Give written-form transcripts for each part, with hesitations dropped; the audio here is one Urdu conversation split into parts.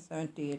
78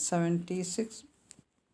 76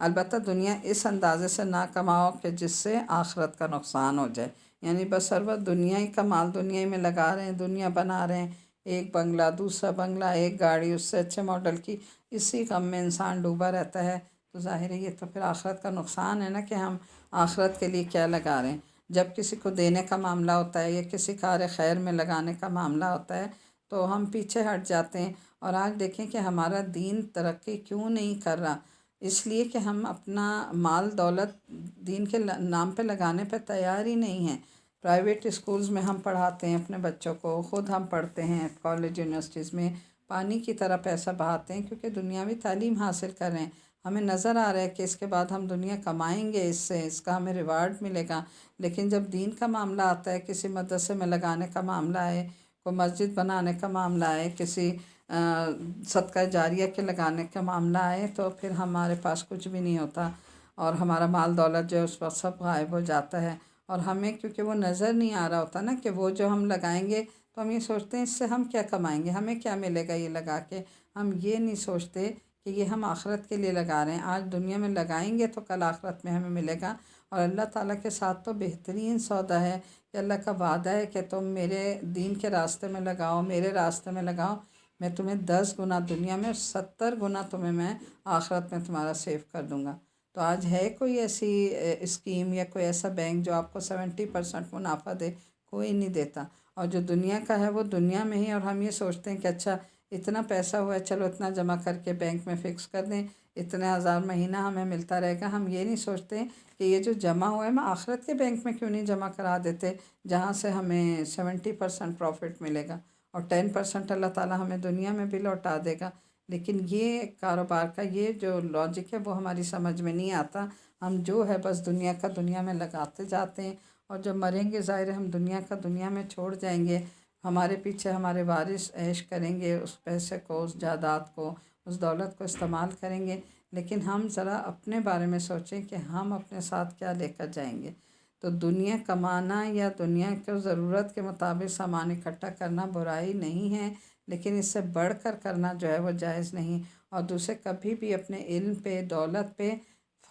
البتہ دنیا اس اندازے سے نہ کماؤ کہ جس سے آخرت کا نقصان ہو جائے، یعنی بس ہر وقت دنیا ہی کا مال دنیا ہی میں لگا رہے ہیں، دنیا بنا رہے ہیں، ایک بنگلہ دوسرا بنگلہ، ایک گاڑی اس سے اچھے ماڈل کی، اسی غم میں انسان ڈوبا رہتا ہے، تو ظاہر ہے یہ تو پھر آخرت کا نقصان ہے نا کہ ہم آخرت کے لیے کیا لگا رہے ہیں۔ جب کسی کو دینے کا معاملہ ہوتا ہے یا کسی کار خیر میں لگانے کا معاملہ ہوتا ہے تو ہم پیچھے ہٹ جاتے ہیں۔ اور آج دیکھیں کہ ہمارا دین ترقی کیوں نہیں کر رہا، اس لیے کہ ہم اپنا مال دولت دین کے نام پہ لگانے پہ تیار ہی نہیں ہیں۔ پرائیویٹ اسکولز میں ہم پڑھاتے ہیں اپنے بچوں کو، خود ہم پڑھتے ہیں کالج یونیورسٹیز میں، پانی کی طرح پیسہ بہاتے ہیں کیونکہ دنیاوی تعلیم حاصل کر رہے ہیں۔ ہمیں نظر آ رہا ہے کہ اس کے بعد ہم دنیا کمائیں گے، اس سے اس کا ہمیں ریوارڈ ملے گا، لیکن جب دین کا معاملہ آتا ہے، کسی مدرسے میں لگانے کا معاملہ ہے، کوئی مسجد بنانے کا معاملہ ہے، کسی صدقہ جاریہ کے لگانے کا معاملہ ہے، تو پھر ہمارے پاس کچھ بھی نہیں ہوتا اور ہمارا مال دولت جو ہے اس وقت سب غائب ہو جاتا ہے۔ اور ہمیں کیونکہ وہ نظر نہیں آ رہا ہوتا نا کہ وہ جو ہم لگائیں گے تو ہم یہ سوچتے ہیں اس سے ہم کیا کمائیں گے، ہمیں کیا ملے گا یہ لگا کے، ہم یہ نہیں سوچتے کہ یہ ہم آخرت کے لیے لگا رہے ہیں۔ آج دنیا میں لگائیں گے تو کل آخرت میں ہمیں ملے گا، اور اللہ تعالیٰ کے ساتھ تو بہترین سودا ہے کہ اللہ کا وعدہ ہے کہ تم میرے دین کے راستے میں لگاؤ، میرے راستے میں لگاؤ، میں تمہیں 10 گنا دنیا میں 70 گنا تمہیں میں آخرت میں تمہارا سیو کر دوں گا۔ تو آج ہے کوئی ایسی اسکیم یا کوئی ایسا بینک جو آپ کو 70% منافع دے؟ کوئی نہیں دیتا۔ اور جو دنیا کا ہے وہ دنیا میں ہی، اور ہم یہ سوچتے ہیں کہ اچھا اتنا پیسہ ہوا ہے چلو اتنا جمع کر کے بینک میں فکس کر دیں، اتنے ہزار مہینہ ہمیں ملتا رہے گا۔ ہم یہ نہیں سوچتے کہ یہ جو جمع ہوا ہے ہم آخرت کے بینک میں کیوں نہیں جمع کرا دیتے، جہاں سے ہمیں 70% پروفٹ ملے گا اور 10% اللہ تعالیٰ ہمیں دنیا میں بھی لوٹا دے گا۔ لیکن یہ کاروبار کا یہ جو لاجک ہے وہ ہماری سمجھ میں نہیں آتا۔ ہم جو ہے بس دنیا کا دنیا میں لگاتے جاتے ہیں، اور جب مریں گے ظاہر ہے ہم دنیا کا دنیا میں چھوڑ جائیں گے، ہمارے پیچھے ہمارے وارث عیش کریں گے، اس پیسے کو، اس جائیداد کو، اس دولت کو استعمال کریں گے، لیکن ہم ذرا اپنے بارے میں سوچیں کہ ہم اپنے ساتھ کیا لے کر جائیں گے۔ تو دنیا کمانا یا دنیا کو ضرورت کے مطابق سامان اکٹھا کرنا برائی نہیں ہے، لیکن اس سے بڑھ کر کرنا جو ہے وہ جائز نہیں، اور دوسرے کبھی بھی اپنے علم پہ، دولت پہ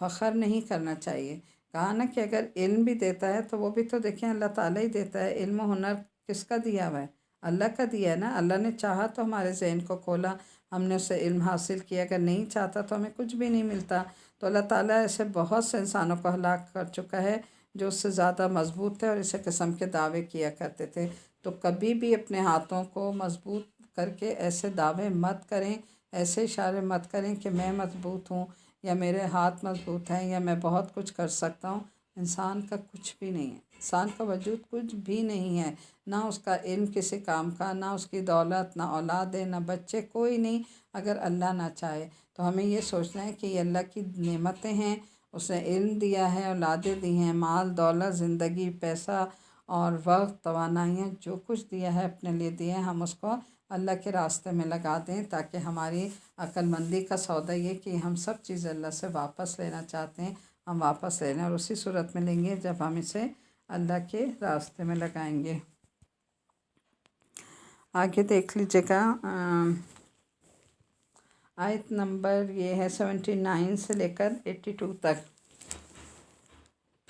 فخر نہیں کرنا چاہیے۔ کہا نا کہ اگر علم بھی دیتا ہے تو وہ بھی تو دیکھیں اللہ تعالیٰ ہی دیتا ہے۔ علم و ہنر کس کا دیا ہوا ہے؟ اللہ کا دیا ہے نا۔ اللہ نے چاہا تو ہمارے ذہن کو کھولا، ہم نے اس سے علم حاصل کیا، اگر نہیں چاہتا تو ہمیں کچھ بھی نہیں ملتا۔ تو اللہ تعالیٰ ایسے بہت سے انسانوں کو ہلاک کر چکا ہے جو اس سے زیادہ مضبوط تھے اور اسی قسم کے دعوے کیا کرتے تھے۔ تو کبھی بھی اپنے ہاتھوں کو مضبوط کر کے ایسے دعوے مت کریں، ایسے اشارے مت کریں کہ میں مضبوط ہوں یا میرے ہاتھ مضبوط ہیں یا میں بہت کچھ کر سکتا ہوں۔ انسان کا کچھ بھی نہیں ہے، انسان کا وجود کچھ بھی نہیں ہے، نہ اس کا علم کسی کام کا، نہ اس کی دولت، نہ اولاد ہے، نہ بچے، کوئی نہیں اگر اللہ نہ چاہے۔ تو ہمیں یہ سوچنا ہے کہ یہ اللہ کی نعمتیں ہیں، اس نے علم دیا ہے، اولادیں دی ہیں، مال دولت، زندگی، پیسہ اور وقت، توانائیاں، جو کچھ دیا ہے اپنے لیے دیا ہے، ہم اس کو اللہ کے راستے میں لگا دیں تاکہ ہماری عقل مندی کا سودا یہ کہ ہم سب چیزیں اللہ سے واپس لینا چاہتے ہیں، ہم واپس لے لیں، اور اسی صورت میں لیں گے جب ہم اسے اللہ کے راستے میں لگائیں گے۔ آگے دیکھ لیجیے گا، آیت نمبر یہ ہے 79 سے لے کر 82 تک۔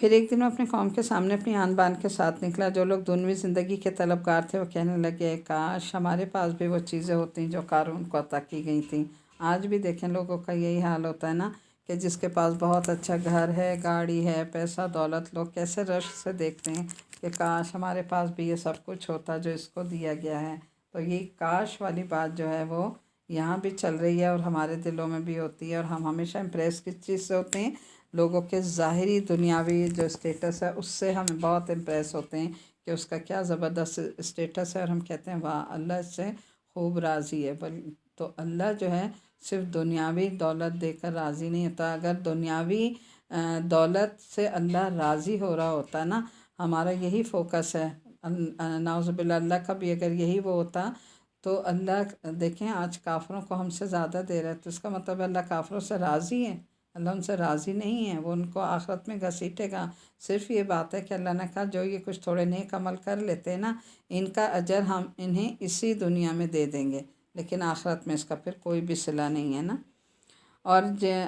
پھر ایک دن وہ اپنے قوم کے سامنے اپنی آن بان کے ساتھ نکلا۔ جو لوگ دنیوی زندگی کے طلبگار تھے وہ کہنے لگے، کاش ہمارے پاس بھی وہ چیزیں ہوتی جو قارون کو عطا کی گئی تھیں۔ آج بھی دیکھیں لوگوں کا یہی حال ہوتا ہے نا کہ جس کے پاس بہت اچھا گھر ہے، گاڑی ہے، پیسہ دولت، لوگ کیسے رشک سے دیکھتے ہیں کہ کاش ہمارے پاس بھی یہ سب کچھ ہوتا جو اس کو دیا گیا ہے۔ تو یہ کاش والی بات جو ہے وہ یہاں بھی چل رہی ہے اور ہمارے دلوں میں بھی ہوتی ہے، اور ہم ہمیشہ امپریس کس چیز سے ہوتے ہیں؟ لوگوں کے ظاہری دنیاوی جو اسٹیٹس ہے اس سے ہم بہت امپریس ہوتے ہیں کہ اس کا کیا زبردست اسٹیٹس ہے، اور ہم کہتے ہیں واہ اللہ اس سے خوب راضی ہے۔ تو اللہ جو ہے صرف دنیاوی دولت دے کر راضی نہیں ہوتا۔ اگر دنیاوی دولت سے اللہ راضی ہو رہا ہوتا نا، ہمارا یہی فوکس ہے، نعوذ باللہ اللہ کا بھی اگر یہی وہ ہوتا تو اللہ دیکھیں آج کافروں کو ہم سے زیادہ دے رہا ہے، تو اس کا مطلب اللہ کافروں سے راضی ہے؟ اللہ ان سے راضی نہیں ہے، وہ ان کو آخرت میں گھسیٹے گا۔ صرف یہ بات ہے کہ اللہ نے کہا جو یہ کچھ تھوڑے نیک عمل کر لیتے ہیں نا، ان کا اجر ہم انہیں اسی دنیا میں دے دیں گے، لیکن آخرت میں اس کا پھر کوئی بھی صلہ نہیں ہے نا۔ اور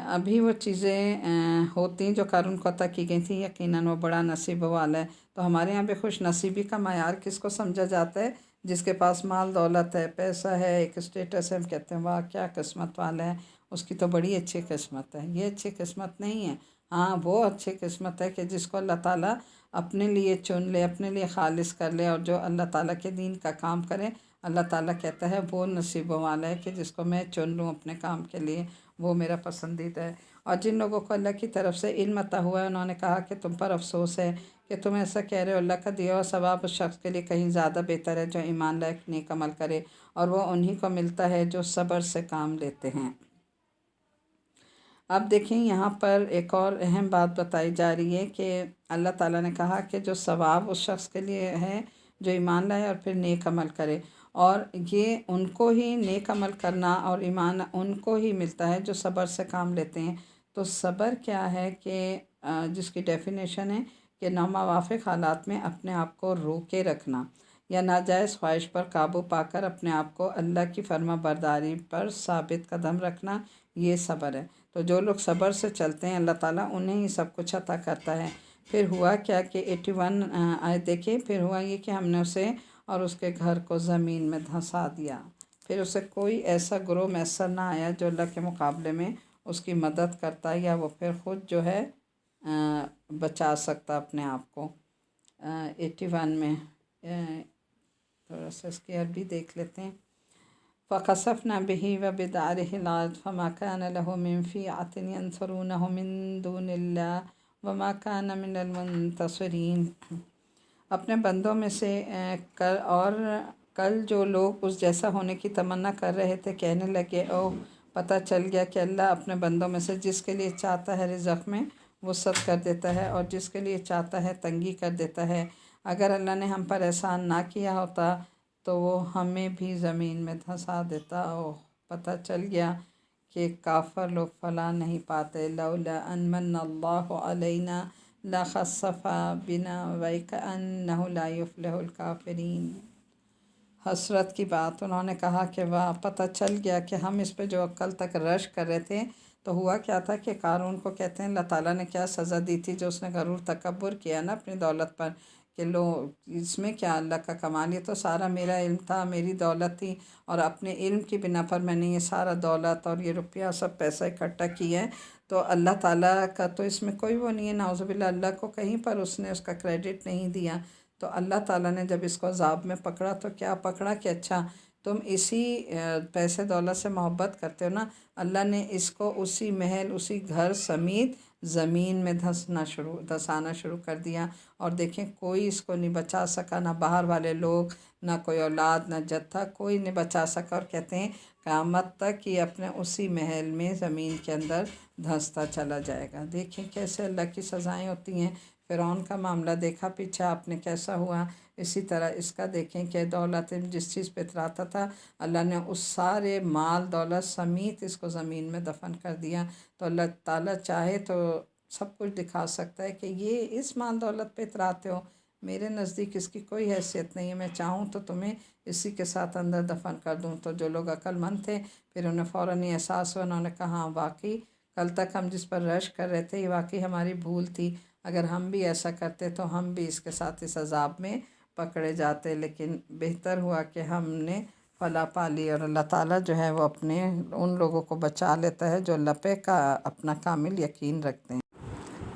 ابھی وہ چیزیں ہوتی جو قارون کو عطا کی گئی تھیں، یقیناً وہ بڑا نصیب والا ہے۔ تو ہمارے یہاں پہ خوش نصیبی کا معیار کس کو سمجھا جاتا ہے؟ جس کے پاس مال دولت ہے، پیسہ ہے، ایک اسٹیٹس ہے، ہم کہتے ہیں واہ کیا قسمت والا ہے، اس کی تو بڑی اچھی قسمت ہے۔ یہ اچھی قسمت نہیں ہے، ہاں وہ اچھی قسمت ہے کہ جس کو اللہ تعالیٰ اپنے لیے چن لے، اپنے لیے خالص کر لے، اور جو اللہ تعالیٰ کے دین کا کام کرے۔ اللہ تعالیٰ کہتا ہے وہ نصیبوں والا ہے کہ جس کو میں چن لوں اپنے کام کے لیے، وہ میرا پسندیدہ ہے۔ اور جن لوگوں کو اللہ کی طرف سے علم عطا ہوا ہے، انہوں نے کہا کہ تم پر افسوس ہے کہ تم ایسا کہہ رہے ہو، اللہ کا دیا ہوا ثواب اس شخص کے لیے کہیں زیادہ بہتر ہے جو ایمان لائق نیک عمل کرے، اور وہ انہی کو ملتا ہے جو صبر سے کام لیتے ہیں۔ اب دیکھیں یہاں پر ایک اور اہم بات بتائی جا رہی ہے کہ اللہ تعالیٰ نے کہا کہ جو ثواب اس شخص کے لیے ہے جو ایمان لائے اور پھر نیک عمل کرے، اور یہ ان کو ہی نیک عمل کرنا اور ایمان ان کو ہی ملتا ہے جو صبر سے کام لیتے ہیں۔ تو صبر کیا ہے کہ جس کی ڈیفینیشن ہے کہ ناموافق حالات میں اپنے آپ کو روکے رکھنا یا ناجائز خواہش پر قابو پا کر اپنے آپ کو اللہ کی فرما برداری پر ثابت قدم رکھنا، یہ صبر ہے۔ تو جو لوگ صبر سے چلتے ہیں اللہ تعالیٰ انہیں ہی سب کچھ عطا کرتا ہے۔ پھر ہوا کیا کہ 81 آیت دیکھیں، پھر ہوا یہ کہ ہم نے اسے اور اس کے گھر کو زمین میں دھنسا دیا، پھر اسے کوئی ایسا گروہ میسر نہ آیا جو اللہ کے مقابلے میں اس کی مدد کرتا یا وہ پھر خود جو ہے بچا سکتا اپنے آپ کو۔ 81 میں تھوڑا سا اس کی عربی دیکھ لیتے ہیں۔ فَخَسَفْنَا بِهِ وَبِدَارِهِ الْأَرْضَ فَمَا كَانَ لَهُ مِنْ فِئَةٍ يَنْصُرُونَهُ مِنْ دُونِ اللَّهِ وَمَا كَانَ مِنَ الْمُنْتَصِرِينَ۔ اپنے بندوں میں سے کل جو لوگ اس جیسا ہونے کی تمنا کر رہے تھے کہنے لگے، او پتہ چل گیا کہ اللہ اپنے بندوں میں سے جس کے لیے چاہتا ہے رزق میں وسعت کر دیتا ہے اور جس کے لیے چاہتا ہے تنگی کر دیتا ہے۔ اگر اللہ نے ہم پر احسان نہ کیا ہوتا تو وہ ہمیں بھی زمین میں دھنسا دیتا۔ پتہ چل گیا کہ کافر لوگ فلاح نہیں پاتے۔ لولا ان من اللہ علینا لخسف بنا وکأنہ لا یفلح الکافرین۔ حسرت کی بات، انہوں نے کہا کہ واہ پتہ چل گیا کہ ہم اس پہ جو کل تک رش کر رہے تھے، تو ہوا کیا تھا کہ قارون کو کہتے ہیں اللہ تعالیٰ نے کیا سزا دی تھی جو اس نے غرور تکبر کیا نا اپنی دولت پر، کہ لو اس میں کیا اللہ کا کمال، یہ تو سارا میرا علم تھا، میری دولت تھی، اور اپنے علم کی بنا پر میں نے یہ سارا دولت اور یہ روپیہ سب پیسہ اکٹھا کیا ہے، تو اللہ تعالیٰ کا تو اس میں کوئی وہ نہیں ہے، نعوذ باللہ اللہ کو کہیں پر اس نے اس کا کریڈٹ نہیں دیا۔ تو اللہ تعالیٰ نے جب اس کو عذاب میں پکڑا تو کیا پکڑا کہ اچھا تم اسی پیسے دولت سے محبت کرتے ہو نا، اللہ نے اس کو اسی محل اسی گھر سمیت زمین میں دھسانا شروع کر دیا، اور دیکھیں کوئی اس کو نہیں بچا سکا، نہ باہر والے لوگ، نہ کوئی اولاد، نہ جتھا، کوئی نہیں بچا سکا، اور کہتے ہیں قیامت تک یہ اپنے اسی محل میں زمین کے اندر دھنستا چلا جائے گا۔ دیکھیں کیسے اللہ کی سزائیں ہوتی ہیں۔ فرعون کا معاملہ دیکھا پیچھے آپ نے کیسا ہوا، اسی طرح اس کا دیکھیں کہ دولت جس چیز پہ اتراتا تھا اللہ نے اس سارے مال دولت سمیت اس کو زمین میں دفن کر دیا۔ تو اللہ تعالیٰ چاہے تو سب کچھ دکھا سکتا ہے کہ یہ اس مال دولت پہ اتراتے ہو، میرے نزدیک اس کی کوئی حیثیت نہیں ہے، میں چاہوں تو تمہیں اسی کے ساتھ اندر دفن کر دوں۔ تو جو لوگ عقل مند تھے پھر انہیں فوراً یہ احساس ہوا، انہوں نے کہا ہاں واقعی کل تک ہم جس پر رش کر رہے تھے یہ واقعی ہماری بھول تھی، اگر ہم بھی ایسا کرتے تو ہم بھی اس کے ساتھ اس عذاب میں پکڑے جاتے، لیکن بہتر ہوا کہ ہم نے فلاح پا لی، اور اللہ تعالیٰ جو ہے وہ اپنے ان لوگوں کو بچا لیتا ہے جو اللہ پہ کا اپنا کامل یقین رکھتے ہیں۔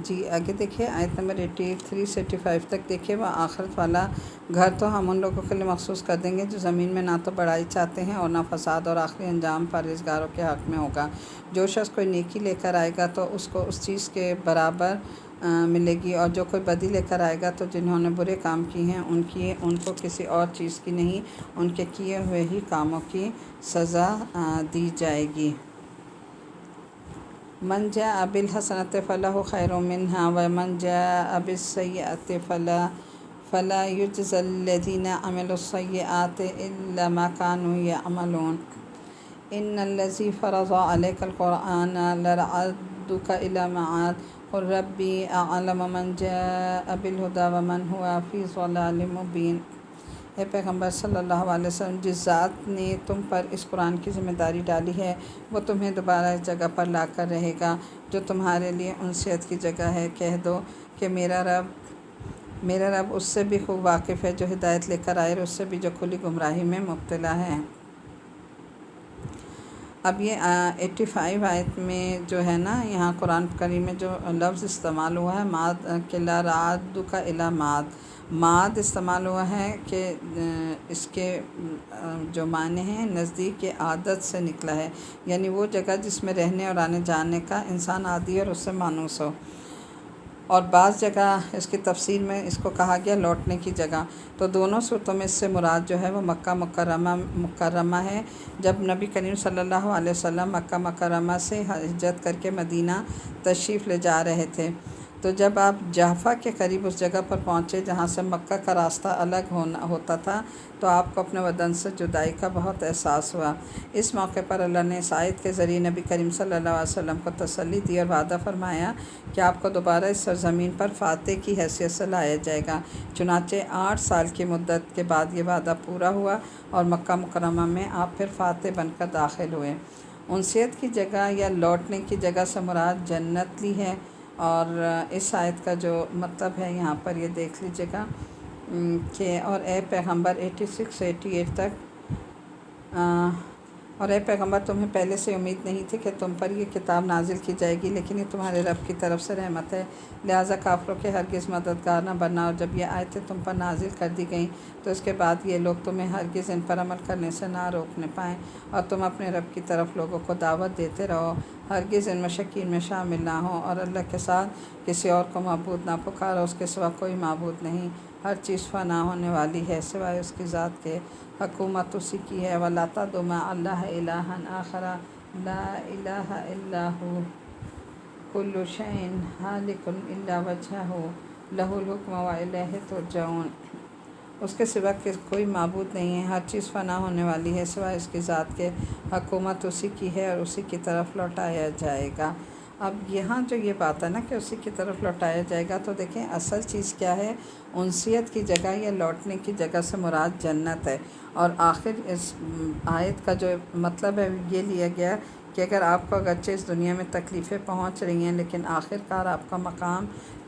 جی آگے دیکھیں آیت نمبر 83 سے 85 تک دیکھیں، وہ آخرت والا گھر تو ہم ان لوگوں کے لیے مخصوص کر دیں گے جو زمین میں نہ تو بڑائی چاہتے ہیں اور نہ فساد، اور آخری انجام پرہیزگاروں کے حق میں ہوگا۔ جو شخص کوئی نیکی لے کر آئے گا تو اس کو اس چیز کے برابر ملے گی، اور جو کوئی بدی لے کر آئے گا تو جنہوں نے برے کام کیے ہیں ان کو کسی اور چیز کی نہیں، ان کے کیے ہوئے ہی کاموں کی سزا دی جائے گی۔ من جاء بالحسنة فله خير منها ومن جاء بالسيئة فلا يجزى الذين عملوا السيئات إلا ما كانوا يعملون إن الذي فرض عليك القرآن لردك إلى معاد قل ربي أعلم من جاء بالهدى ومن هو في ضلال مبين۔ اے پیغمبر صلی اللہ علیہ وسلم، جس ذات نے تم پر اس قرآن کی ذمہ داری ڈالی ہے وہ تمہیں دوبارہ اس جگہ پر لا کر رہے گا جو تمہارے لیے انسیت کی جگہ ہے۔ کہہ دو کہ میرا رب اس سے بھی خوب واقف ہے جو ہدایت لے کر آئے اور اس سے بھی جو کھلی گمراہی میں مبتلا ہے۔ اب یہ 85 آیت میں جو ہے نا، یہاں قرآن کریم میں جو لفظ استعمال ہوا ہے ماد کہ لا راد کا الا ماد استعمال ہوا ہے کہ اس کے جو معنی ہیں نزدیک کے عادت سے نکلا ہے، یعنی وہ جگہ جس میں رہنے اور آنے جانے کا انسان عادی اور اس سے مانوس ہو۔ اور بعض جگہ اس کی تفسیر میں اس کو کہا گیا لوٹنے کی جگہ۔ تو دونوں صورتوں میں اس سے مراد جو ہے وہ مکہ مکرمہ ہے۔ جب نبی کریم صلی اللہ علیہ وسلم مکہ مکرمہ سے ہجرت کر کے مدینہ تشریف لے جا رہے تھے، تو جب آپ جحفہ کے قریب اس جگہ پر پہنچے جہاں سے مکہ کا راستہ الگ ہوتا تھا، تو آپ کو اپنے وطن سے جدائی کا بہت احساس ہوا۔ اس موقع پر اللہ نے اس آیت کے ذریعے نبی کریم صلی اللہ علیہ وسلم کو تسلی دی اور وعدہ فرمایا کہ آپ کو دوبارہ اس سرزمین پر فاتح کی حیثیت سے لایا جائے گا۔ چنانچہ 8 سال کی مدت کے بعد یہ وعدہ پورا ہوا اور مکہ مکرمہ میں آپ پھر فاتح بن کر داخل ہوئے۔ انسیت کی جگہ یا لوٹنے کی جگہ سے مراد جنت لی ہے، اور اس آیت کا جو مطلب ہے یہاں پر یہ دیکھ لیجیے گا کہ اور اے پیغمبر 86-88 تک اور اے پیغمبر تمہیں پہلے سے امید نہیں تھی کہ تم پر یہ کتاب نازل کی جائے گی، لیکن یہ تمہارے رب کی طرف سے رحمت ہے، لہٰذا کافروں کے ہرگز مددگار نہ بننا۔ اور جب یہ آیتیں تم پر نازل کر دی گئیں تو اس کے بعد یہ لوگ تمہیں ہرگز ان پر عمل کرنے سے نہ روکنے پائیں، اور تم اپنے رب کی طرف لوگوں کو دعوت دیتے رہو، ہرگز ان مشکین میں شامل نہ ہو، اور اللہ کے ساتھ کسی اور کو معبود نہ پکارو، اس کے سوا کوئی معبود نہیں، ہر چیز فنا ہونے والی ہے سوائے اس کی ذات کے، حکومت اسی کی ہے۔ وَلَا تَدْعُ مَعَ اللہِ إِلَٰهًا آخَرَ لَا إِلَٰهَ إِلَّا هُوَ كُلُّ شَيْءٍ هَالِكٌ إِلَّا وَجْهَهُ لَهُ الْحُكْمُ وَإِلَيْهِ تُرْجَعُونَ۔ اس کے سوا کوئی معبود نہیں ہے، ہر چیز فنا ہونے والی ہے سوائے اس کی ذات کے، حکومت اسی کی ہے اور اسی کی طرف لوٹایا جائے گا۔ اب یہاں جو یہ بات ہے نا کہ اسی کی طرف لوٹایا جائے گا، تو دیکھیں اصل چیز کیا ہے، انسیت کی جگہ یا لوٹنے کی جگہ سے مراد جنت ہے۔ اور آخر اس آیت کا جو مطلب ہے یہ لیا گیا کہ اگر آپ کو اگرچہ اس دنیا میں تکلیفیں پہنچ رہی ہیں لیکن آخر کار آپ کا مقام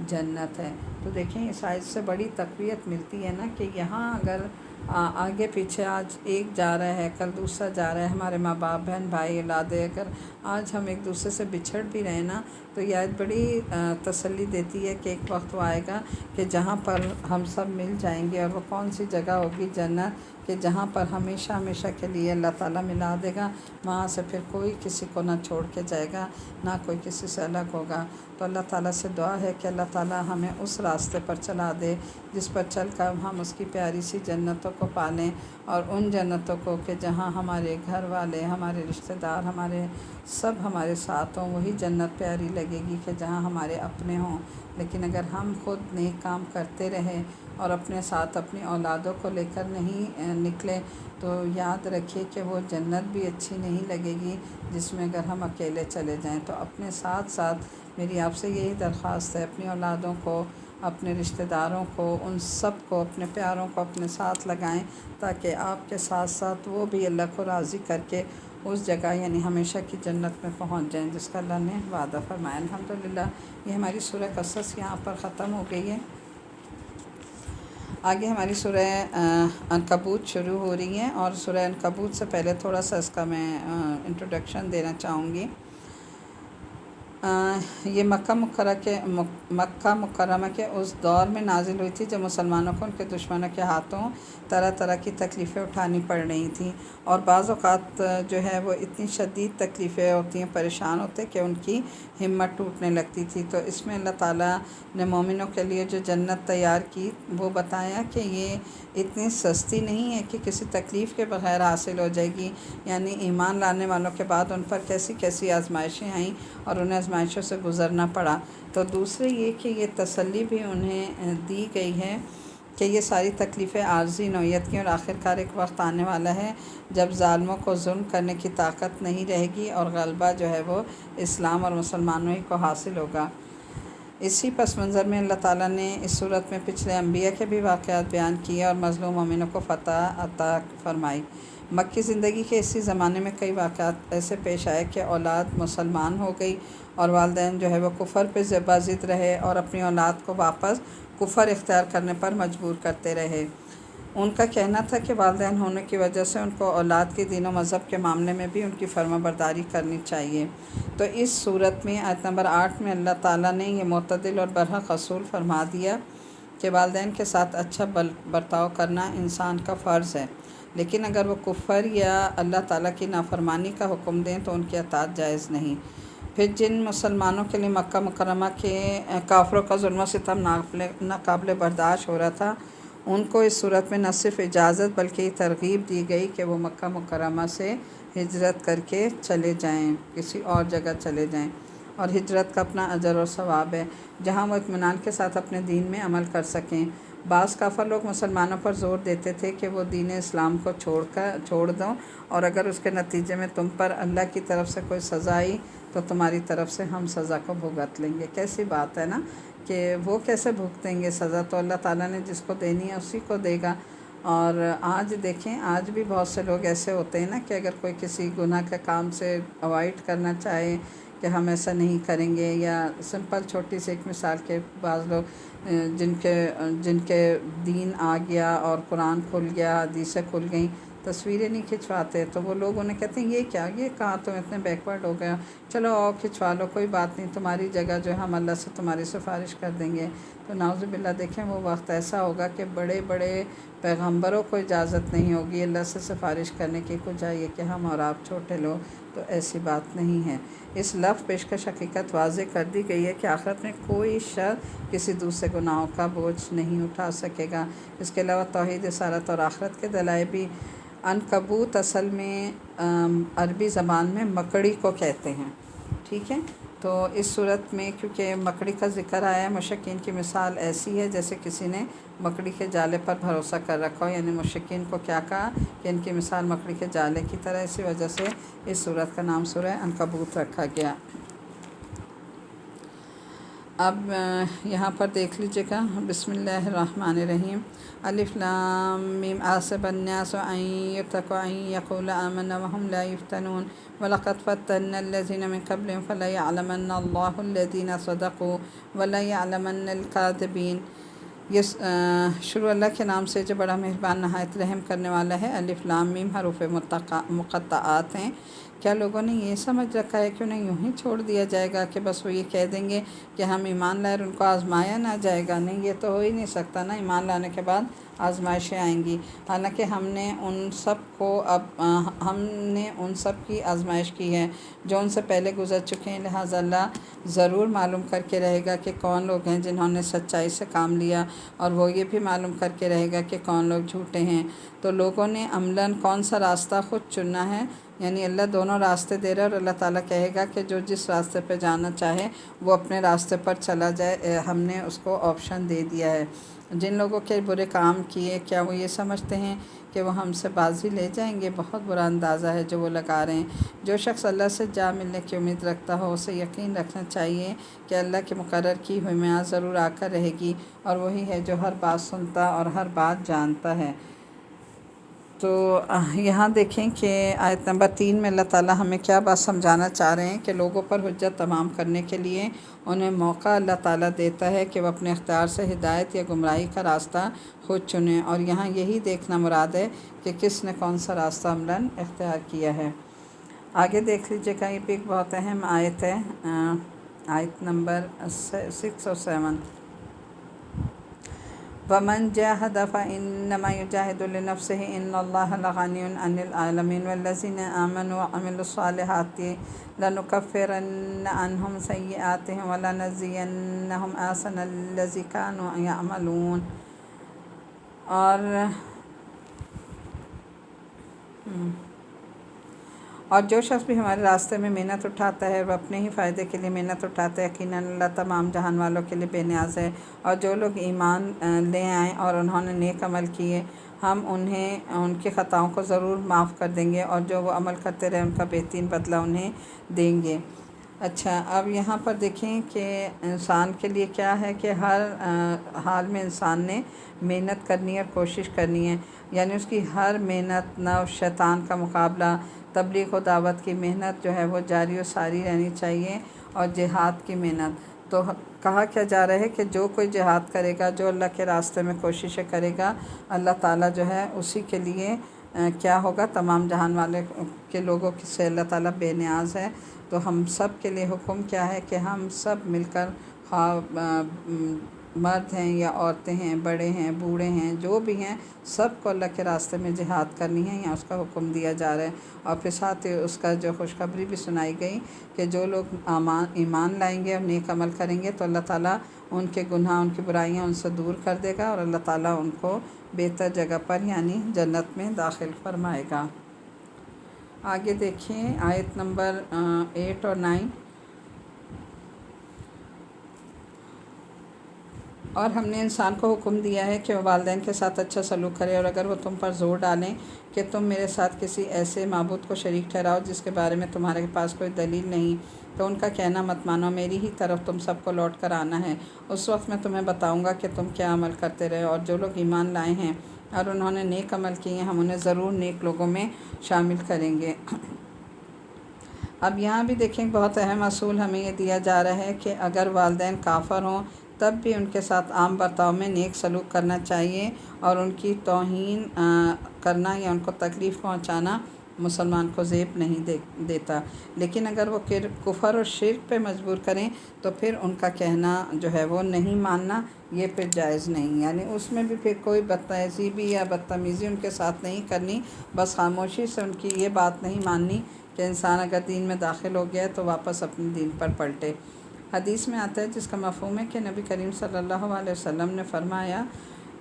جنت ہے۔ تو دیکھیں اس آیت سے بڑی تقویت ملتی ہے نا کہ یہاں اگر آگے پیچھے آج ایک جا رہا ہے کل دوسرا جا رہا ہے، ہمارے ماں باپ بہن بھائی اولادیں، اگر آج ہم ایک دوسرے سے بچھڑ بھی رہے نا تو یہ آیت بڑی تسلی دیتی ہے کہ ایک وقت وہ آئے گا کہ جہاں پر ہم سب مل جائیں گے، اور وہ کون سی جگہ ہوگی، جنت، کہ جہاں پر ہمیشہ ہمیشہ کے لیے اللہ تعالیٰ ملا دے گا، وہاں سے پھر کوئی کسی کو نہ چھوڑ کے جائے گا، نہ کوئی کسی سے الگ ہوگا۔ تو اللہ تعالیٰ سے دعا ہے کہ اللہ تعالیٰ ہمیں اس راستے پر چلا دے جس پر چل کر ہم اس کی پیاری سی جنتوں کو پالیں، اور ان جنتوں کو کہ جہاں ہمارے گھر والے، ہمارے رشتہ دار، ہمارے ساتھ ہوں، وہی جنت پیاری لگے گی کہ جہاں ہمارے اپنے ہوں۔ لیکن اگر ہم خود نیک کام کرتے رہیں اور اپنے ساتھ اپنی اولادوں کو لے کر نہیں نکلے تو یاد رکھیے کہ وہ جنت بھی اچھی نہیں لگے گی جس میں اگر ہم اکیلے چلے جائیں۔ تو اپنے ساتھ ساتھ میری آپ سے یہی درخواست ہے، اپنی اولادوں کو، اپنے رشتہ داروں کو، ان سب کو، اپنے پیاروں کو اپنے ساتھ لگائیں تاکہ آپ کے ساتھ ساتھ وہ بھی اللہ کو راضی کر کے اس جگہ یعنی ہمیشہ کی جنت میں پہنچ جائیں جس کا اللہ نے وعدہ فرمایا۔ الحمدللہ یہ ہماری سورہ قصص یہاں پر ختم ہو گئی ہے۔ آگے ہماری سورہ عنکبوت شروع ہو رہی ہے، اور سورہ عنکبوت سے پہلے تھوڑا سا اس کا میں انٹروڈکشن دینا چاہوں گی۔ یہ مکہ مکرمہ کے اس دور میں نازل ہوئی تھی جب مسلمانوں کو ان کے دشمنوں کے ہاتھوں طرح طرح کی تکلیفیں اٹھانی پڑ رہی تھیں، اور بعض اوقات جو ہے وہ اتنی شدید تکلیفیں ہوتی ہیں، پریشان ہوتے کہ ان کی ہمت ٹوٹنے لگتی تھی۔ تو اس میں اللہ تعالیٰ نے مومنوں کے لیے جو جنت تیار کی وہ بتایا کہ یہ اتنی سستی نہیں ہے کہ کسی تکلیف کے بغیر حاصل ہو جائے گی، یعنی ایمان لانے والوں کے بعد ان پر کیسی کیسی آزمائشیں آئیں اور انہیں آزمائشوں سے گزرنا پڑا۔ تو دوسرے یہ کہ یہ تسلی بھی انہیں دی گئی ہے کہ یہ ساری تکلیفیں عارضی نوعیت کی، اور آخرکار ایک وقت آنے والا ہے جب ظالموں کو ظلم کرنے کی طاقت نہیں رہے گی اور غلبہ جو ہے وہ اسلام اور مسلمانوں ہی کو حاصل ہوگا۔ اسی پس منظر میں اللہ تعالیٰ نے اس صورت میں پچھلے انبیاء کے بھی واقعات بیان کیے اور مظلوم مومنوں کو فتح عطا فرمائی۔ مکی زندگی کے اسی زمانے میں کئی واقعات ایسے پیش آئے کہ اولاد مسلمان ہو گئی اور والدین جو ہے وہ کفر پہ باضد رہے اور اپنی اولاد کو واپس کفر اختیار کرنے پر مجبور کرتے رہے۔ ان کا کہنا تھا کہ والدین ہونے کی وجہ سے ان کو اولاد کے دین و مذہب کے معاملے میں بھی ان کی فرما برداری کرنی چاہیے۔ تو اس صورت میں آیت نمبر 8 میں اللہ تعالیٰ نے یہ معتدل اور برحق اصول فرما دیا کہ والدین کے ساتھ اچھا برتاؤ کرنا انسان کا فرض ہے، لیکن اگر وہ کفر یا اللہ تعالیٰ کی نافرمانی کا حکم دیں تو ان کی اطاعت جائز نہیں۔ پھر جن مسلمانوں کے لیے مکہ مکرمہ کے کافروں کا ظلم و ستم ناقابل برداشت ہو رہا تھا، ان کو اس صورت میں نہ صرف اجازت بلکہ یہ ترغیب دی گئی کہ وہ مکہ مکرمہ سے ہجرت کر کے چلے جائیں، کسی اور جگہ چلے جائیں، اور ہجرت کا اپنا اجر و ثواب ہے جہاں وہ اطمینان کے ساتھ اپنے دین میں عمل کر سکیں۔ بعض کافر لوگ مسلمانوں پر زور دیتے تھے کہ وہ دین اسلام کو چھوڑ دو، اور اگر اس کے نتیجے میں تم پر اللہ کی طرف سے کوئی سزا آئی تو تمہاری طرف سے ہم سزا کو بھگت لیں گے۔ کیسی بات ہے نا کہ وہ کیسے بھگتیں گے سزا؟ تو اللہ تعالیٰ نے جس کو دینی ہے اسی کو دے گا۔ اور آج دیکھیں، آج بھی بہت سے لوگ ایسے ہوتے ہیں نا کہ اگر کوئی کسی گناہ کے کام سے اوائڈ کرنا چاہے کہ ہم ایسا نہیں کریں گے، یا سمپل چھوٹی سی ایک مثال کے بعض لوگ جن کے دین آ گیا اور قرآن کھل گیا، حدیثیں کھل گئیں، تصویریں نہیں کھنچواتے، تو وہ لوگ انہیں کہتے ہیں یہ کیا، یہ کہاں تم اتنے بیکورڈ ہو گیا، چلو آؤ کھنچوا لو، کوئی بات نہیں، تمہاری جگہ جو ہے ہم اللہ سے تمہاری سفارش کر دیں گے۔ تو نعوذ باللہ، دیکھیں وہ وقت ایسا ہوگا کہ بڑے بڑے پیغمبروں کو اجازت نہیں ہوگی اللہ سے سفارش کرنے کی، کو چاہیے کہ ہم اور آپ چھوٹے لوگ، تو ایسی بات نہیں ہے۔ اس لفظ پیشکش حقیقت واضح کر دی گئی ہے کہ آخرت میں کوئی شخص کسی دوسرے گناہوں کا بوجھ نہیں اٹھا سکے گا۔ اس کے علاوہ توحید، رسالت اور آخرت کے دلائل بھی۔ عنکبوت اصل میں عربی زبان میں مکڑی کو کہتے ہیں، ٹھیک ہے؟ تو اس صورت میں کیونکہ مکڑی کا ذکر آیا ہے، مشرکین کی مثال ایسی ہے جیسے کسی نے مکڑی کے جالے پر بھروسہ کر رکھا ہو، یعنی مشرکین کو کیا کہا کہ ان کی مثال مکڑی کے جالے کی طرح، اسی وجہ سے اس سورت کا نام سورہ عنکبوت رکھا گیا۔ اب یہاں پر دیکھ لیجئے گا، بسم اللہ الرحمن الرحیم۔ الف لام میم حسب الناس ان یترکوا ان یقولوا آمنا وهم لا یفتنون وَلَقَدْ فَتَّنَّا الَّذِينَ مِن قَبْلِهِمْ فَلَيَعْلَمَنَّ اللَّهُ الَّذِينَ صَدَقُوا وَلَيَعْلَمَنَّ الْكَاذِبِينَ۔ یہ شروع اللہ کے نام سے جو بڑا مہربان نہایت رحم کرنے والا ہے۔ الف لام میم حروف مقطعات ہیں۔ کیا لوگوں نے یہ سمجھ رکھا ہے کہ انہیں یوں ہی چھوڑ دیا جائے گا کہ بس وہ یہ کہہ دیں گے کہ ہم ایمان لائے اور ان کو آزمایا نہ جائے گا؟ نہیں، یہ تو ہو ہی نہیں سکتا نا، ایمان لانے کے بعد آزمائشیں آئیں گی۔ حالانکہ ہم نے ان سب کی آزمائش کی ہے جو ان سے پہلے گزر چکے ہیں، لہٰذا اللہ ضرور معلوم کر کے رہے گا کہ کون لوگ ہیں جنہوں نے سچائی سے کام لیا، اور وہ یہ بھی معلوم کر کے رہے گا کہ کون لوگ جھوٹے ہیں۔ تو لوگوں نے عملاً کون سا راستہ خود چننا ہے، یعنی اللہ دونوں راستے دے رہا ہے، اور اللہ تعالیٰ کہے گا کہ جو جس راستے پہ جانا چاہے وہ اپنے راستے پر چلا جائے، ہم نے اس کو آپشن دے دیا ہے۔ جن لوگوں کے برے کام کیے، کیا وہ یہ سمجھتے ہیں کہ وہ ہم سے بازی لے جائیں گے؟ بہت برا اندازہ ہے جو وہ لگا رہے ہیں۔ جو شخص اللہ سے جا ملنے کی امید رکھتا ہو اسے یقین رکھنا چاہیے کہ اللہ کی مقرر کی ہوئی میعاد ضرور آ کر رہے گی، اور وہی ہے جو ہر بات سنتا اور ہر بات جانتا ہے۔ تو یہاں دیکھیں کہ آیت نمبر 3 میں اللہ تعالیٰ ہمیں کیا بات سمجھانا چاہ رہے ہیں کہ لوگوں پر حجت تمام کرنے کے لیے انہیں موقع اللہ تعالیٰ دیتا ہے کہ وہ اپنے اختیار سے ہدایت یا گمراہی کا راستہ خود چنیں، اور یہاں یہی دیکھنا مراد ہے کہ کس نے کون سا راستہ عملاً اختیار کیا ہے۔ آگے دیکھ لیجیے گا، یہ بھی ایک بہت اہم آیت ہے، آیت نمبر 6 اور 7۔ وَمَنْ جَاهَدَ فَإِنَّمَا يُجَاهِدُ لِنَفْسِهِ إِنَّ اللَّهَ لَغَنِيٌّ عَنِ الْعَالَمِينَ وَالَّذِينَ آمَنُوا وَعَمِلُوا الصَّالِحَاتِ لَنُكَفِّرَنَّ عَنْهُمْ سَيِّئَاتِهِمْ وَلَنَجْزِيَنَّهُمْ أَحْسَنَ الَّذِي كَانُوا يَعْمَلُونَ۔ اور جو شخص بھی ہمارے راستے میں محنت اٹھاتا ہے وہ اپنے ہی فائدے کے لیے محنت اٹھاتا ہے، یقیناً اللہ تمام جہان والوں کے لیے بے نیاز ہے۔ اور جو لوگ ایمان لے آئیں اور انہوں نے نیک عمل کیے، ہم انہیں ان کی خطاؤں کو ضرور معاف کر دیں گے، اور جو وہ عمل کرتے رہے ان کا بہترین بدلہ انہیں دیں گے۔ اچھا، اب یہاں پر دیکھیں کہ انسان کے لیے کیا ہے کہ ہر حال میں انسان نے محنت کرنی ہے اور کوشش کرنی ہے، یعنی اس کی ہر محنت شیطان کا مقابلہ، تبلیغ و دعوت کی محنت جو ہے وہ جاری و ساری رہنی چاہیے، اور جہاد کی محنت۔ تو کہا کیا جا رہا ہے کہ جو کوئی جہاد کرے گا، جو اللہ کے راستے میں کوششیں کرے گا، اللہ تعالیٰ جو ہے اسی کے لیے کیا ہوگا، تمام جہان والے کے لوگوں سے اللہ تعالیٰ بے نیاز ہے۔ تو ہم سب کے لیے حکم کیا ہے کہ ہم سب مل کر، خواہ مرد ہیں یا عورتیں ہیں، بڑے ہیں، بوڑھے ہیں، جو بھی ہیں، سب کو اللہ کے راستے میں جہاد کرنی ہے، یا اس کا حکم دیا جا رہا ہے۔ اور پھر ساتھ ہی اس کا جو خوشخبری بھی سنائی گئی کہ جو لوگ ایمان لائیں گے اور نیک عمل کریں گے تو اللہ تعالیٰ ان کے گناہ، ان کی برائیاں ان سے دور کر دے گا، اور اللہ تعالیٰ ان کو بہتر جگہ پر یعنی جنت میں داخل فرمائے گا۔ آگے دیکھیں آیت نمبر 8 اور 9۔ اور ہم نے انسان کو حکم دیا ہے کہ وہ والدین کے ساتھ اچھا سلوک کرے، اور اگر وہ تم پر زور ڈالیں کہ تم میرے ساتھ کسی ایسے معبود کو شریک ٹھہراؤ جس کے بارے میں تمہارے پاس کوئی دلیل نہیں، تو ان کا کہنا مت مانو، میری ہی طرف تم سب کو لوٹ کر آنا ہے۔ اس وقت میں تمہیں بتاؤں گا کہ تم کیا عمل کرتے رہے، اور جو لوگ ایمان لائے ہیں اور انہوں نے نیک عمل کیے ہیں، ہم انہیں ضرور نیک لوگوں میں شامل کریں گے۔ اب یہاں بھی دیکھیں بہت اہم اصول ہمیں یہ دیا جا رہا ہے کہ اگر والدین کافر ہوں تب بھی ان کے ساتھ عام برتاؤ میں نیک سلوک کرنا چاہیے، اور ان کی توہین کرنا یا ان کو تکلیف پہنچانا مسلمان کو زیب نہیں دیتا۔ لیکن اگر وہ کفر اور شرک پہ مجبور کریں تو پھر ان کا کہنا جو ہے وہ نہیں ماننا، یہ پھر جائز نہیں، یعنی اس میں بھی پھر کوئی بدتہذیبی یا بدتمیزی ان کے ساتھ نہیں کرنی، بس خاموشی سے ان کی یہ بات نہیں ماننی کہ انسان اگر دین میں داخل ہو گیا ہے تو واپس اپنے دین پر پلٹے۔ حدیث میں آتا ہے جس کا مفہوم ہے کہ نبی کریم صلی اللہ علیہ وسلم نے فرمایا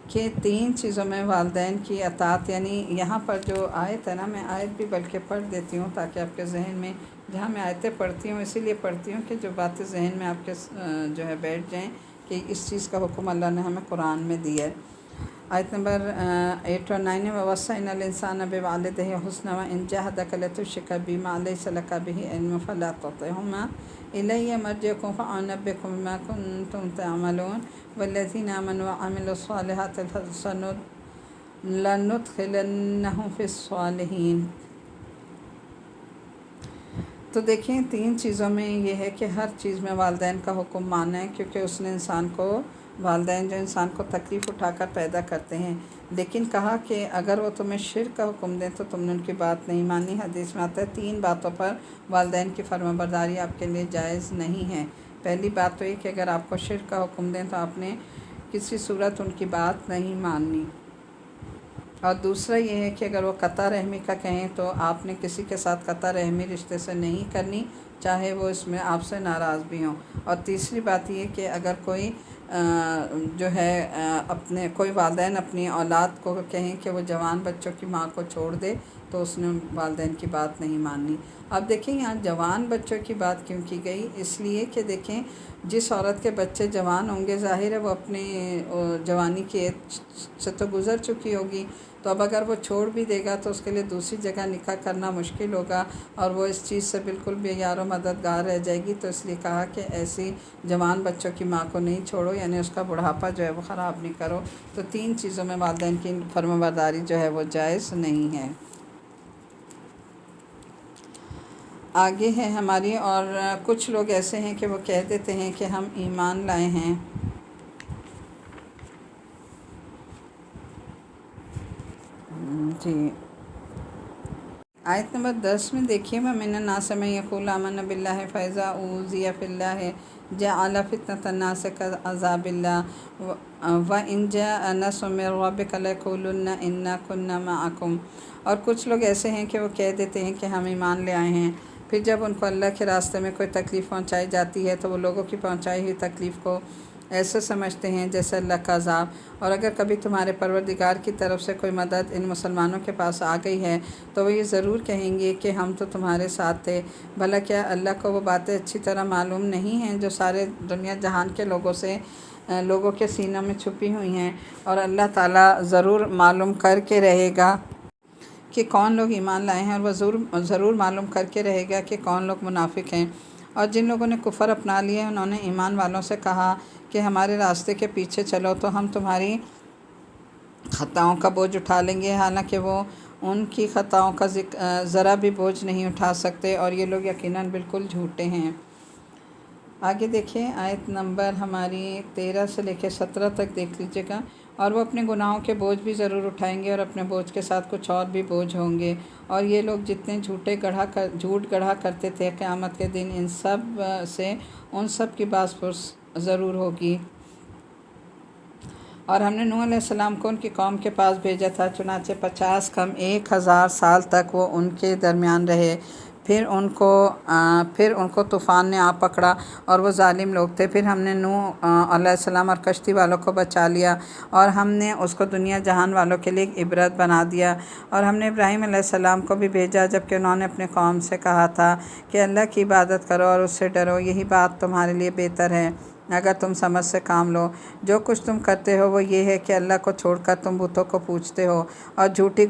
کہ 3 چیزوں میں والدین کی اطاعت، یعنی یہاں پر جو آیت ہے نا، میں آیت بھی بلکہ پڑھ دیتی ہوں تاکہ آپ کے ذہن میں، جہاں میں آیتیں پڑھتی ہوں اسی لیے پڑھتی ہوں کہ جو باتیں ذہن میں آپ کے جو ہے بیٹھ جائیں کہ اس چیز کا حکم اللہ نے ہمیں قرآن میں دیا ہے۔ آیت نمبر 8 اور 9 میں وَوَصَّيْنَا الْإِنسَانَ بِوَالِدَيْهِ حُسْنًا وَإِنْ جَاهَدَاكَ لِتُشْرِكَ بِي مَا لَيْسَ لَكَ بِهِ عِلْمٌ فَلَا تُطِعْهُمَا إِلَيَّ مَرْجِعُكُمْ فَأُنَبِّئُكُم بِمَا كُنتُمْ تَعْمَلُونَ وَالَّذِينَ آمَنُوا وَعَمِلُوا الصَّالِحَاتِ لَنُدْخِلَنَّهُمْ فِي الصَّالِحِينَ۔ تو دیکھیں 3 چیزوں میں یہ ہے کہ ہر چیز میں والدین کا حکم ماننا ہے، کیونکہ اس نے انسان کو، والدین جو انسان کو تکلیف اٹھا کر پیدا کرتے ہیں، لیکن کہا کہ اگر وہ تمہیں شرک کا حکم دیں تو تم نے ان کی بات نہیں مانی۔ حدیث میں آتا ہے 3 باتوں پر والدین کی فرمانبرداری آپ کے لیے جائز نہیں ہے۔ پہلی بات تو یہ کہ اگر آپ کو شرک کا حکم دیں تو آپ نے کسی صورت ان کی بات نہیں ماننی، اور دوسرا یہ ہے کہ اگر وہ قطع رحمی کا کہیں تو آپ نے کسی کے ساتھ قطع رحمی رشتے سے نہیں کرنی، چاہے وہ اس میں آپ سے ناراض بھی ہوں۔ اور تیسری بات یہ کہ اگر کوئی جو ہے اپنے کوئی والدین اپنی اولاد کو کہیں کہ وہ جوان بچوں کی ماں کو چھوڑ دے تو اس نے والدین کی بات نہیں ماننی۔ اب دیکھیں یہاں جوان بچوں کی بات کیوں کی گئی، اس لیے کہ دیکھیں جس عورت کے بچے جوان ہوں گے ظاہر ہے وہ اپنے جوانی کی ایج سے تو گزر چکی ہوگی، تو اب اگر وہ چھوڑ بھی دے گا تو اس کے لیے دوسری جگہ نکاح کرنا مشکل ہوگا، اور وہ اس چیز سے بالکل بے یار و مددگار رہ جائے گی۔ تو اس لیے کہا کہ ایسی جوان بچوں کی ماں کو نہیں چھوڑو، یعنی اس کا بڑھاپا جو ہے وہ خراب نہیں کرو۔ تو 3 چیزوں میں والدین کی فرمانبرداری جو ہے وہ جائز نہیں ہے۔ آگے ہے ہماری، اور کچھ لوگ ایسے ہیں کہ وہ کہہ دیتے ہیں کہ ہم ایمان لائے ہیں۔ جی آیت نمبر 10 میں دیکھیے وَمِنَ النَّاسِ مَن يَقُولُ آمَنَّا بِاللَّهِ فَإِذَا أُوذِيَ فِي اللَّهِ جَعَلَ فِتْنَةَ النَّاسِ كَعَذَابِ اللَّهِ وَإِنْ جَاءَ نَصْرٌ مِّن رَّبِّكَ لَيَقُولُنَّ إِنَّا كُنَّا مَعَكُمْ۔ اور کچھ لوگ ایسے ہیں کہ وہ کہہ دیتے ہیں کہ ہم ایمان لے آئے ہیں، پھر جب ان کو اللہ کے راستے میں کوئی تکلیف پہنچائی جاتی ہے تو وہ لوگوں کی پہنچائی ہوئی تکلیف کو ایسے سمجھتے ہیں جیسے اللہ کا عذاب۔ اور اگر کبھی تمہارے پروردگار کی طرف سے کوئی مدد ان مسلمانوں کے پاس آ گئی ہے تو وہ یہ ضرور کہیں گے کہ ہم تو تمہارے ساتھ تھے۔ بھلا کیا اللہ کو وہ باتیں اچھی طرح معلوم نہیں ہیں جو سارے دنیا جہان کے لوگوں کے سینوں میں چھپی ہوئی ہیں، اور اللہ تعالیٰ ضرور معلوم کر کے رہے گا کہ کون لوگ ایمان لائے ہیں، اور وہ ضرور معلوم کر کے رہے گا کہ کون لوگ منافق ہیں۔ اور جن لوگوں نے کفر اپنا لیے انہوں نے ایمان والوں سے کہا کہ ہمارے راستے کے پیچھے چلو تو ہم تمہاری خطاؤں کا بوجھ اٹھا لیں گے، حالانکہ وہ ان کی خطاؤں کا ذرا بھی بوجھ نہیں اٹھا سکتے، اور یہ لوگ یقیناً بالکل جھوٹے ہیں۔ آگے دیکھیں آیت نمبر ہماری 13 سے لے کے 17 تک دیکھ لیجیے گا۔ اور وہ اپنے گناہوں کے بوجھ بھی ضرور اٹھائیں گے، اور اپنے بوجھ کے ساتھ کچھ اور بھی بوجھ ہوں گے، اور یہ لوگ جتنے جھوٹ گڑھا کرتے تھے قیامت کے دن ان سب سے ان سب کی باز پرس ضرور ہوگی۔ اور ہم نے نوح علیہ السلام کو ان کی قوم کے پاس بھیجا تھا، چنانچہ 50 کم 1000 سال تک وہ ان کے درمیان رہے، پھر ان کو طوفان نے آ پکڑا اور وہ ظالم لوگ تھے۔ پھر ہم نے نوح علیہ السلام اور کشتی والوں کو بچا لیا، اور ہم نے اس کو دنیا جہان والوں کے لیے ایک عبرت بنا دیا۔ اور ہم نے ابراہیم علیہ السلام کو بھی بھیجا جبکہ انہوں نے اپنے قوم سے کہا تھا کہ اللہ کی عبادت کرو اور اس سے ڈرو، یہی بات تمہارے لیے بہتر ہے اگر تم سمجھ سے کام لو۔ جو کچھ تم کرتے ہو وہ یہ ہے کہ اللہ کو چھوڑ کر تم بتوں کو پوجتے ہو اور جھوٹی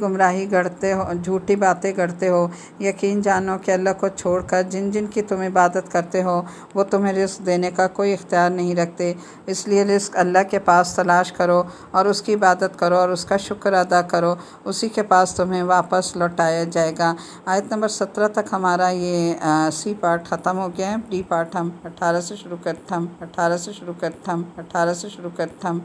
باتیں گڑھتے ہو۔ یقین جانو کہ اللہ کو چھوڑ کر جن کی تم عبادت کرتے ہو وہ تمہیں رزق دینے کا کوئی اختیار نہیں رکھتے، اس لیے رزق اللہ کے پاس تلاش کرو اور اس کی عبادت کرو اور اس کا شکر ادا کرو، اسی کے پاس تمہیں واپس لوٹایا جائے گا۔ آیت نمبر 17 تک ہمارا یہ سی پارٹ ختم ہو گیا ہے۔ ڈی پارٹ ہم 18 سے شروع کرتے ہم